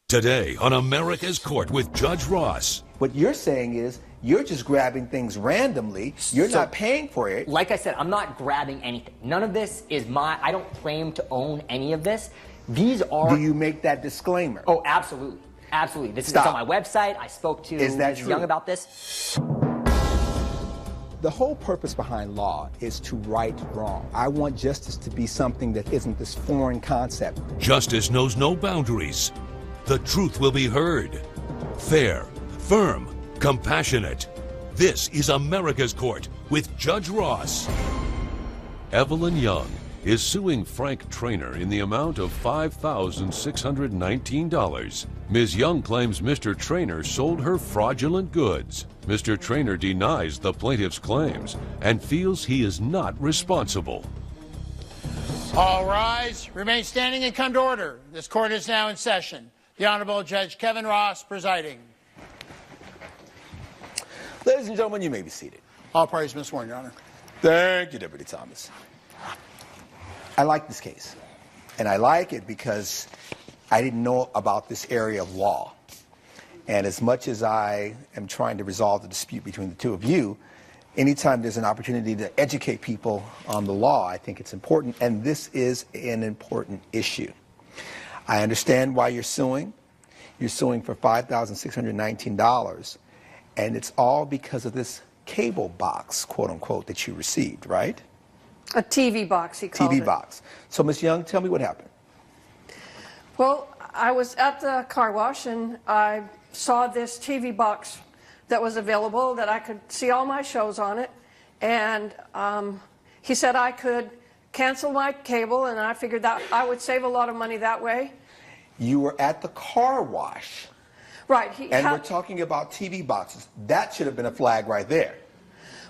Today on America's Court with Judge Ross. What you're saying is you're just grabbing things randomly. You're not paying for it. Like I said, I'm not grabbing anything. None of this is I don't claim to own any of this. These are... Do you make that disclaimer? Oh, absolutely. Absolutely. This is on my website. I spoke to Ms. Young about this. The whole purpose behind law is to right wrong. I want justice to be something that isn't this foreign concept. Justice knows no boundaries. The truth will be heard. Fair, firm, compassionate. This is America's Court with Judge Ross. Evelyn Young is suing Frank Trainer in the amount of $5,619. Ms. Young claims Mr. Trainer sold her fraudulent goods. Mr. Trainer denies the plaintiff's claims and feels he is not responsible. All rise, remain standing and come to order. This court is now in session. The Honorable Judge Kevin Ross presiding. Ladies and gentlemen, you may be seated. All parties been sworn, Your Honor. Thank you, Deputy Thomas. I like this case, and I like it because I didn't know about this area of law. And as much as I am trying to resolve the dispute between the two of you, anytime there's an opportunity to educate people on the law, I think it's important, and this is an important issue. I understand why you're suing. You're suing for $5,619, and it's all because of this cable box, quote unquote, that you received, right? A TV box, he called it. TV box. So, Ms. Young, tell me what happened. Well, I was at the car wash, and I saw this TV box that was available, that I could see all my shows on it, and he said I could cancel my cable, and I figured that I would save a lot of money that way. You were at the car wash. Right. And we're talking about TV boxes. That should have been a flag right there.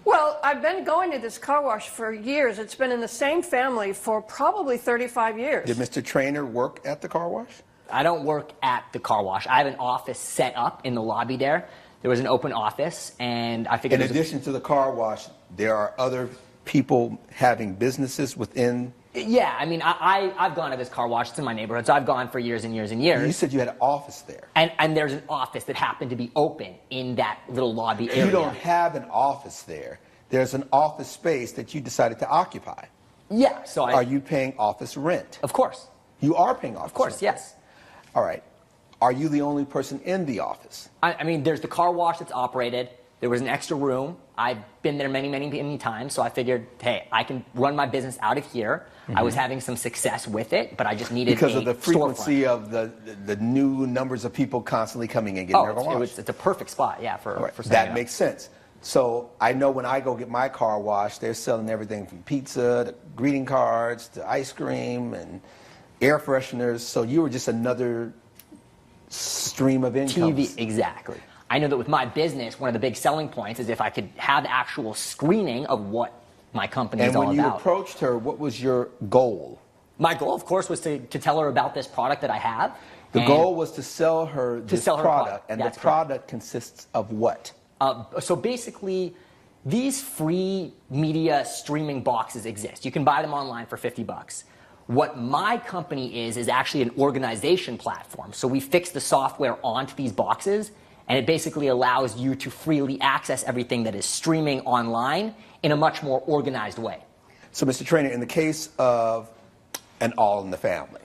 Well, I've been going to this car wash for years. It's been in the same family for probably 35 years. Did Mr. Trainer work at the car wash? I don't work at the car wash. I have an office set up in the lobby there. There was an open office, and I figured... In addition to the car wash, there are other people having businesses within... Yeah, I mean, I've gone to this car wash. It's in my neighborhood, so I've gone for years and years and years. You said you had an office there. And there's an office that happened to be open in that little lobby area. You don't have an office there. There's an office space that you decided to occupy. Yeah, so Are you paying office rent? Of course. You are paying office rent? Of course, yes. All right. Are you the only person in the office? I mean, there's the car wash that's operated. There was an extra room. I've been there many, many, many times, so I figured, hey, I can run my business out of here. I was having some success with it, but I just needed because of the frequency storefront. of the new numbers of people constantly coming in, getting their car washed. It's a perfect spot, yeah, for that makes sense. So I know when I go get my car washed, they're selling everything from pizza to greeting cards to ice cream and air fresheners. So you were just another stream of income. TV, exactly. I know that with my business, one of the big selling points is if I could have actual screening of what my company is all about. And when you approached her, what was your goal? My goal, of course, was to tell her about this product that I have. The goal was to sell her this product, and the product consists of what? So basically, these free media streaming boxes exist. You can buy them online for $50. What my company is actually an organization platform. So we fix the software onto these boxes, and it basically allows you to freely access everything that is streaming online in a much more organized way. So, Mr. Trainer, in the case of An All in the Family,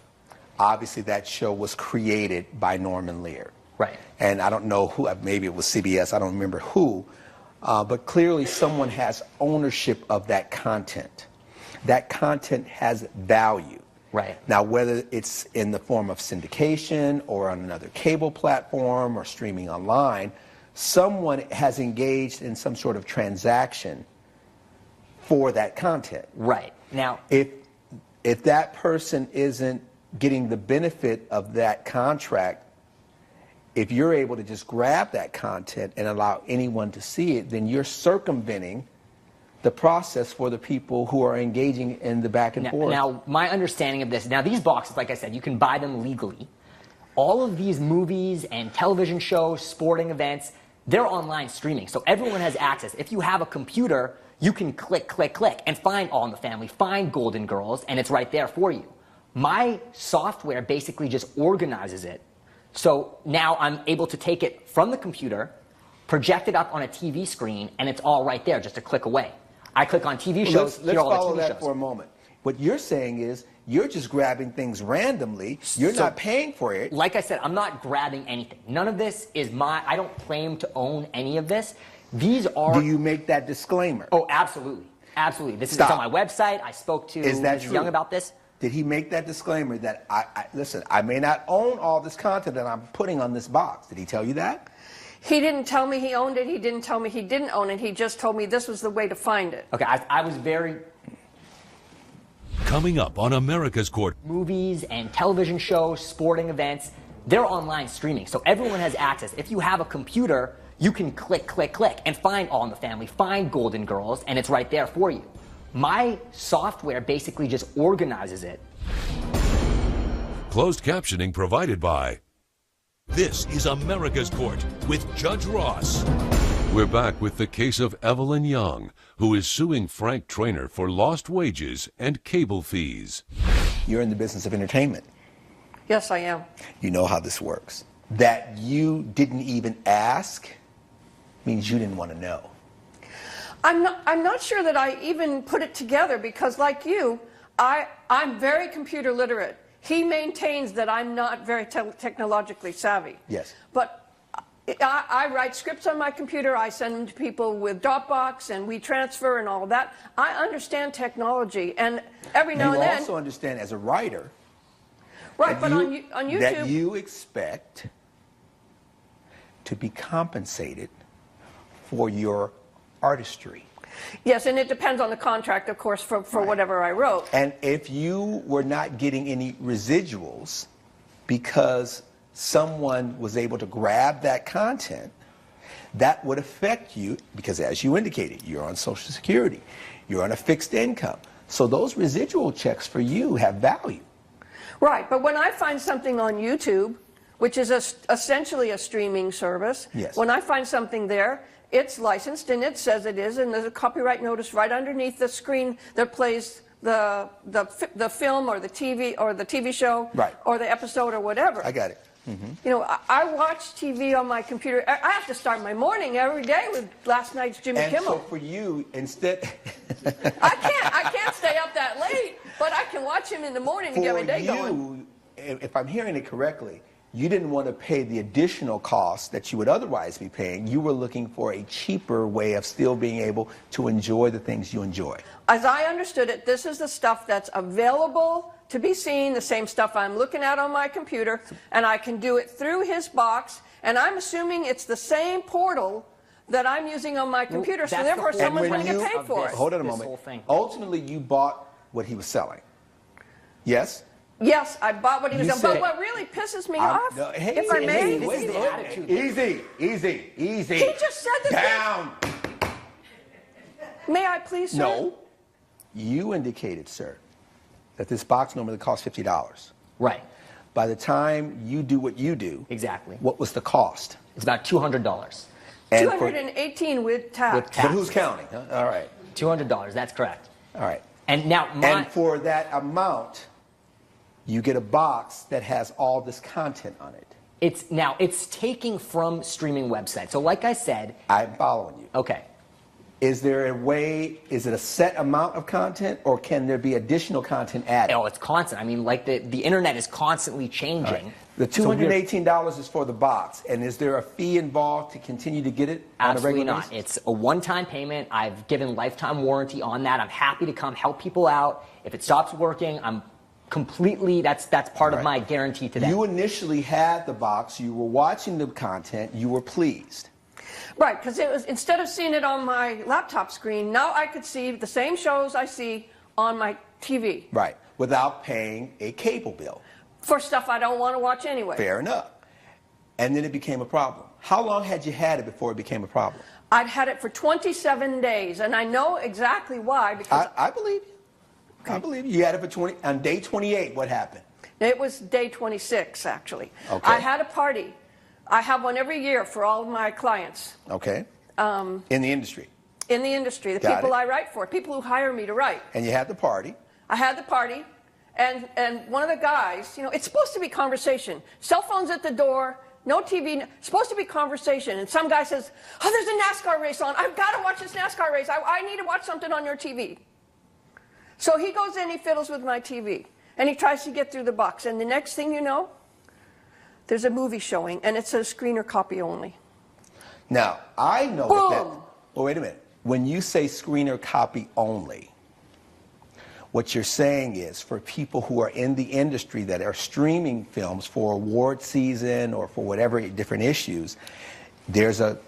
obviously that show was created by Norman Lear. Right. And I don't know who, maybe it was CBS, I don't remember who, but clearly someone has ownership of that content. That content has value. Right. Now, whether it's in the form of syndication or on another cable platform or streaming online, someone has engaged in some sort of transaction for that content. Right. Now, if that person isn't getting the benefit of that contract, if you're able to just grab that content and allow anyone to see it, then you're circumventing the process for the people who are engaging in the back and forth. Now, my understanding of this, now these boxes, like I said, you can buy them legally. All of these movies and television shows, sporting events, they're online streaming, so everyone has access. If you have a computer, you can click, click, click, and find All in the Family, find Golden Girls, and it's right there for you. My software basically just organizes it So now I'm able to take it from the computer, project it up on a TV screen, and it's all right there, just a click away. I click on TV shows, Let's here are all follow the TV that shows. for a moment. What you're saying is you're just grabbing things randomly. You're So, not paying for it. Like I said, I'm not grabbing anything. None of this is I don't claim to own any of this. These are... Do you make that disclaimer? Oh, absolutely. Absolutely. This is Stop. on my website. I spoke to Is that Mrs. true? Young about this. Did he make that disclaimer that, listen, I may not own all this content that I'm putting on this box? Did he tell you that? He didn't tell me he owned it. He didn't tell me he didn't own it. He just told me this was the way to find it. Okay, I was very... Coming up on America's Court. Movies and television shows, sporting events, they're online streaming, so everyone has access. If you have a computer, you can click, click, click, and find All in the Family, find Golden Girls, and it's right there for you. My software basically just organizes it. Closed captioning provided by. This is America's Court with Judge Ross. We're back with the case of Evelyn Young, who is suing Frank Traynor for lost wages and cable fees. You're in the business of entertainment. Yes, I am. You know how this works. That you didn't even ask means you didn't want to know. I'm not sure that I even put it together because, like you, I'm very computer literate. He maintains that I'm not very technologically savvy. Yes. But I write scripts on my computer. I send them to people with Dropbox and WeTransfer and all of that. I understand technology, and every now and then. You also understand as a writer. Right, but on YouTube. That you expect to be compensated for your artistry. Yes, and it depends on the contract, of course, for whatever I wrote. And if you were not getting any residuals because someone was able to grab that content, that would affect you because, as you indicated, you're on Social Security, you're on a fixed income. So those residual checks for you have value. Right, but when I find something on YouTube, which is essentially a streaming service, yes. When I find something there, it's licensed and it says it is, and there's a copyright notice right underneath the screen that plays the film or the TV show, right, or the episode or whatever. I got it. Mm-hmm. You know, I watch TV on my computer. I have to start my morning every day with last night's Jimmy Kimmel. And so for you, instead... I can't stay up that late, but I can watch him in the morning to get my day going. If I'm hearing it correctly, you didn't want to pay the additional costs that you would otherwise be paying. You were looking for a cheaper way of still being able to enjoy the things you enjoy. As I understood it, this is the stuff that's available to be seen, the same stuff I'm looking at on my computer, and I can do it through his box, and I'm assuming it's the same portal that I'm using on my computer, so therefore someone's going to get paid for it. Hold on a moment. Ultimately, you bought what he was selling. Yes? Yes, I bought what he was selling. But what really pisses me off, if I may... Easy. He just said that... Down. May I please, sir? No. You indicated, sir, that this box normally costs $50. Right. By the time you do what you do... Exactly. What was the cost? It's about $200. $218 with tax. With tax. But who's counting? Huh? All right. $200, that's correct. All right. And now And for that amount, you get a box that has all this content on it. It's taking from streaming websites. So like I said... I'm following you. Okay. Is there a way, is it a set amount of content, or can there be additional content added? Oh, it's constant. I mean, like the internet is constantly changing. Right. The $218 is for the box, and is there a fee involved to continue to get it on a regular basis? Absolutely not. It's a one-time payment. I've given lifetime warranty on that. I'm happy to come help people out. If it stops working, I'm completely, that's part of my guarantee to them. You initially had the box, you were watching the content, you were pleased. Right, because it was, instead of seeing it on my laptop screen, now I could see the same shows I see on my TV. Right, without paying a cable bill. For stuff I don't want to watch anyway. Fair enough. And then it became a problem. How long had you had it before it became a problem? I'd had it for 27 days, and I know exactly why. Because I believe you. Okay. I believe you. You had it for on day 28, what happened? It was day 26, actually. Okay. I had a party. I have one every year for all of my clients. Okay. In the industry? In the industry, the people I write for, people who hire me to write. And you had the party? I had the party, and one of the guys, you know, it's supposed to be conversation. Cell phones at the door, no TV, supposed to be conversation. And some guy says, oh, there's a NASCAR race on. I've got to watch this NASCAR race. I need to watch something on your TV. So he goes in, he fiddles with my TV, and he tries to get through the box. And the next thing you know, there's a movie showing, and it says screener copy only. Now, I know Boom. that. Well, wait a minute. When you say screener copy only, what you're saying is for people who are in the industry that are streaming films for award season or for whatever different issues, there's a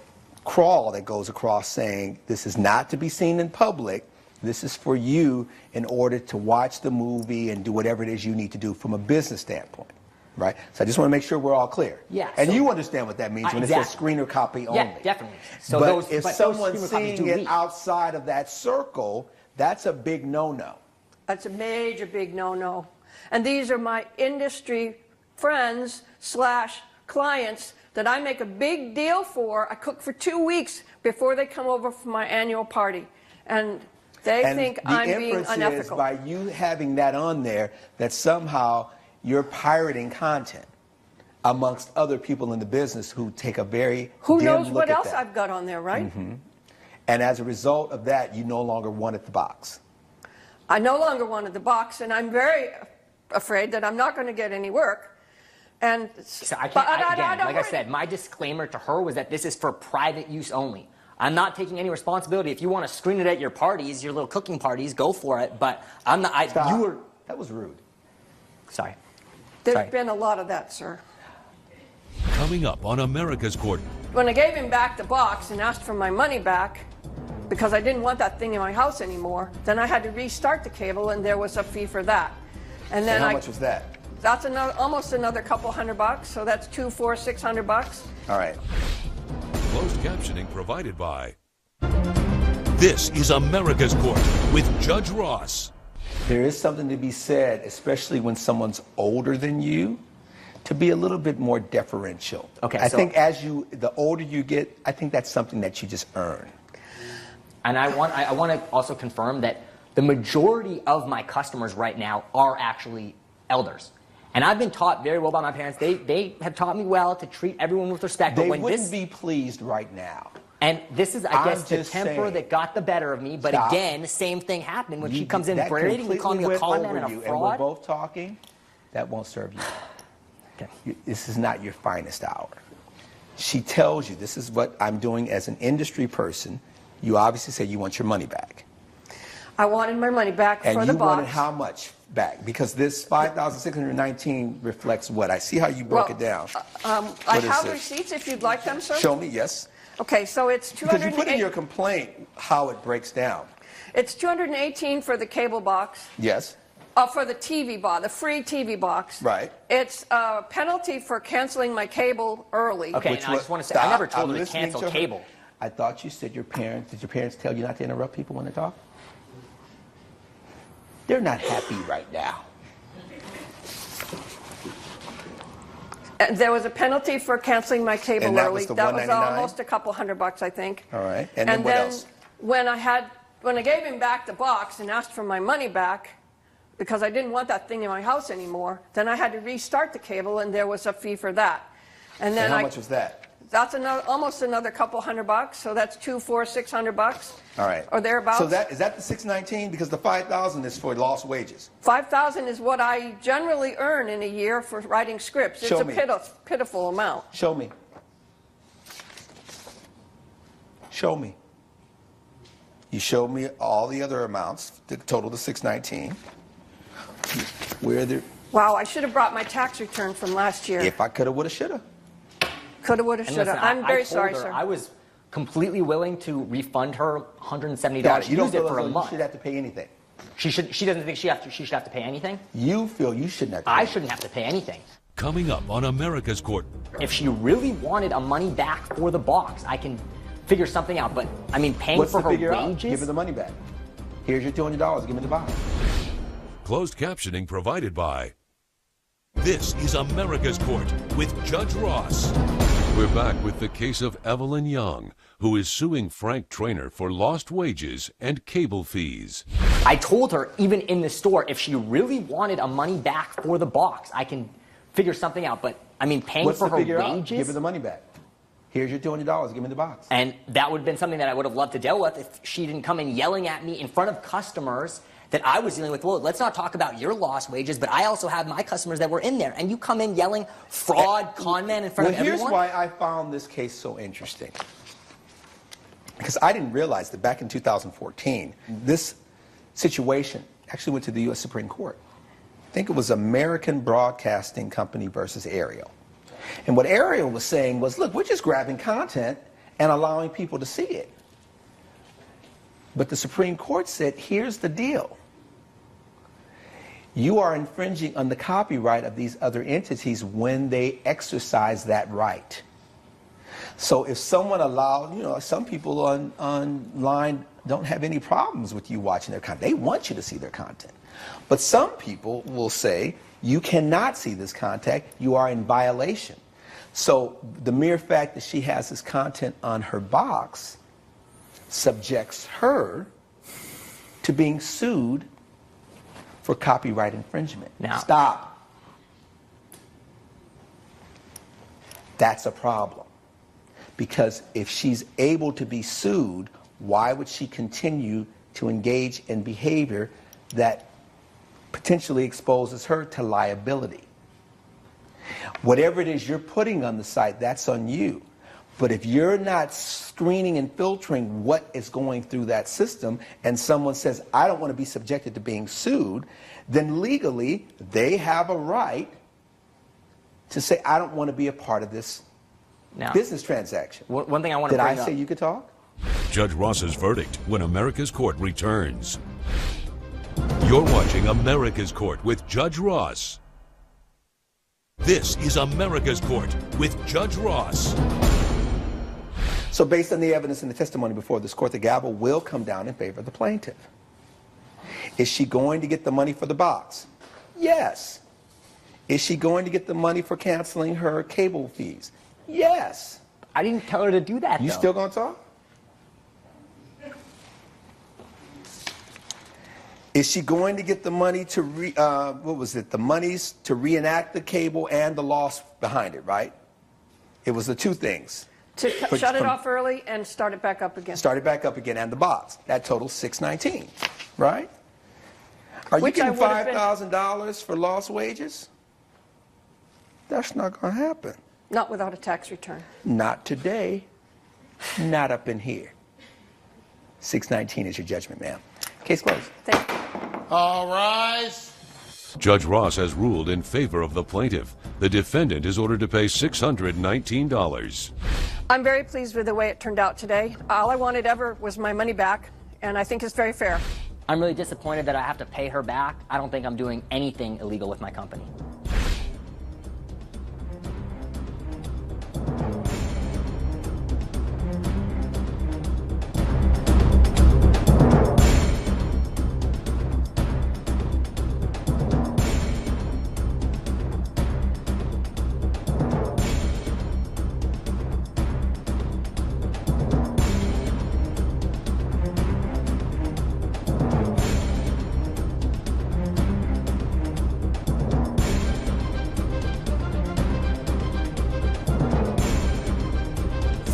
crawl that goes across saying this is not to be seen in public. This is for you in order to watch the movie and do whatever it is you need to do from a business standpoint. Right? So I just want to make sure we're all clear. Yeah. And so you understand what that means when it says screener copy only. Yeah, definitely. So but if those someone's screener copies seeing do it leak. outside of that circle, that's a big no-no. That's a major big no-no. And these are my industry friends / clients that I make a big deal for. I cook for 2 weeks before they come over for my annual party. And they think I'm being inference is unethical. by you having that on there that somehow you're pirating content amongst other people in the business who take a very Who dim knows look what at else that. I've got on there, right? Mm-hmm. And as a result of that, you no longer wanted the box. I no longer wanted the box, and I'm very afraid that I'm not going to get any work. And So I but can't, again, don't like I worry. said, my disclaimer to her was that this is for private use only. I'm not taking any responsibility. If you want to screen it at your parties, your little cooking parties, go for it. But I'm not. Stop. You were. That was rude. Sorry. There's Sorry. been a lot of that, sir. Coming up on America's Court, When I gave him back the box and asked for my money back, because I didn't want that thing in my house anymore, then I had to restart the cable, and there was a fee for that. And then And how much was that? That's almost another couple $100, so that's $200, $400, $600. All right. closed captioning provided by. This is America's Court with Judge Ross. There is something to be said, especially when someone's older than you, to be a little bit more deferential. Okay, I so- think the older you get, I think that's something that you just earn. And I want to also confirm that the majority of my customers right now are actually elders. And I've been taught very well by my parents. They have taught me well to treat everyone with respect. They But when wouldn't be pleased right now. And this is, I guess, I'm the just temper saying. that got the better of me. But Stop. again, the same thing happening when she You- comes in that berating me, calling me a completely con man went and a over you, and we're fraud. both talking. That won't serve you. Okay. This is not your finest hour. She tells you, this is what I'm doing as an industry person. You obviously say you want your money back. I wanted my money back And for the you box. wanted how much back? Because this 5,619 reflects what? I see how you broke it down. I What is have this? receipts if you'd like them, sir. Show me, yes. Okay, so it's Because you put in 208 your complaint how it breaks down. It's $218 for the cable box, Yes. for the TV box, the free TV box. Right. It's a penalty for canceling my cable early. Okay, Which and I was- just want to say, I never Stop. told I'm her to listening cancel her. cable. I thought you said did your parents tell you not to interrupt people when they talk? They're not happy right now. There was a penalty for canceling my cable And that early. was the that was $199? almost a couple $100, I think. All right. And then what else? When I gave him back the box and asked for my money back, because I didn't want that thing in my house anymore, then I had to restart the cable, and there was a fee for that. And then And how much was that? That's almost another couple $100, so that's $200, $400, $600. All right. Or thereabouts. So is that the 619? Because the 5,000 is for lost wages. $5,000 is what I generally earn in a year for writing scripts. It's Show a me. pitiful amount. Show me. Show me. You showed me all the other amounts, the total to 619. Where the Wow, I should have brought my tax return from last year. if I coulda, woulda, shoulda. Coulda, woulda, And shoulda. listen, I'm I very told sorry, her sir. I was completely willing to refund her $170. Dad, She you don't used it feel for as a though you month. should have to pay anything. She doesn't think she should have to pay anything. You feel you shouldn't have to pay I anything. shouldn't have to pay anything. Coming up on America's Court, If she really wanted a money back for the box, I can figure something out. But I mean, paying What's for the her figure out? wages. Give her the money back. Here's your $200. Give me the box. closed captioning provided by. This is America's Court with Judge Ross. We're back with the case of Evelyn Young, who is suing Frank Trainer for lost wages and cable fees. I told her, even in the store, if she really wanted a money back for the box, I can figure something out. But, I mean, paying What's for to her figure out? wages... Give her the money back. Here's your $200. Give me the box. And that would have been something that I would have loved to deal with if she didn't come in yelling at me in front of customers that I was dealing with. Well, let's not talk about your lost wages, but I also have my customers that were in there. And you come in yelling fraud, con man in front of everyone? Here's why I found this case so interesting. Because I didn't realize that back in 2014, this situation actually went to the U.S. Supreme Court. I think it was American Broadcasting Company versus Ariel. And what Ariel was saying was, look, we're just grabbing content and allowing people to see it. But the Supreme Court said, here's the deal. You are infringing on the copyright of these other entities when they exercise that right. So if someone allowed, some people online don't have any problems with you watching their content. They want you to see their content. But some people will say, you cannot see this content. You are in violation. So the mere fact that she has this content on her box subjects her to being sued for copyright infringement. Now, stop. That's a problem. Because if she's able to be sued, why would she continue to engage in behavior that potentially exposes her to liability? Whatever it is you're putting on the site, that's on you. But if you're not screening and filtering what is going through that system, and someone says, I don't want to be subjected to being sued, then legally they have a right to say, I don't want to be a part of this business transaction. One thing I want to bring up. Did I say you could talk? Judge Ross's verdict when America's Court returns. You're watching America's Court with Judge Ross. This is America's Court with Judge Ross. So based on the evidence and the testimony before this court, the gavel will come down in favor of the plaintiff. Is she going to get the money for the box? Yes. Is she going to get the money for canceling her cable fees? Yes. I didn't tell her to do that, You though. still going to talk? Is she going to get the money to the monies to reenact the cable and the loss behind it, right? It was the two things. To shut it off early and start it back up again. Start it back up again and the box. That totals $619, right? Are you getting $5,000 for lost wages? That's not going to happen. Not without a tax return. Not today. Not up in here. $619 is your judgment, ma'am. Case closed. Thank you. All rise. Judge Ross has ruled in favor of the plaintiff. The defendant is ordered to pay $619. I'm very pleased with the way it turned out today. All I wanted ever was my money back, and I think it's very fair. I'm really disappointed that I have to pay her back. I don't think I'm doing anything illegal with my company.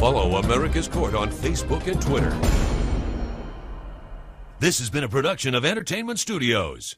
Follow America's Court on Facebook and Twitter. This has been a production of Entertainment Studios.